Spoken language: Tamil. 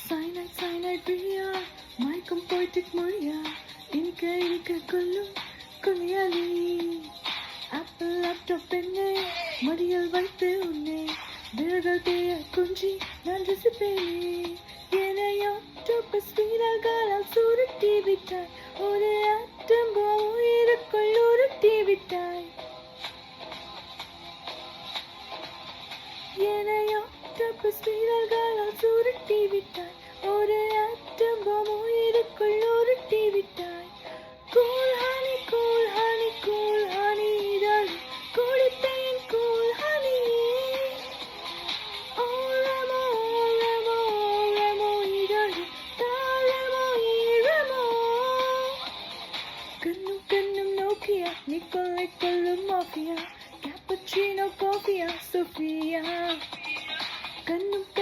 Cyanide பிரியா மயக்கம் போய்டிக் மொழியா இனிக்க கொல்லும் கொலையாளி ஆப்பிள் லேப்டாப் பெண்ணே மடியில் வைத்து உன்னை விரல்கள் தேய குஞ்சி நான் ரசிப்பேனே என்னையோ ஆக்டோபஸ் வீரர்களால் சுருட்டி விட்டாய் ஒரு ஆட்டம் போல் உயிருக்குள் உருட்டி விட்டாய் என்னையோ ஆக்டோபஸ் வீரர்களால் சுருட்டி விட்டாய் ஒரு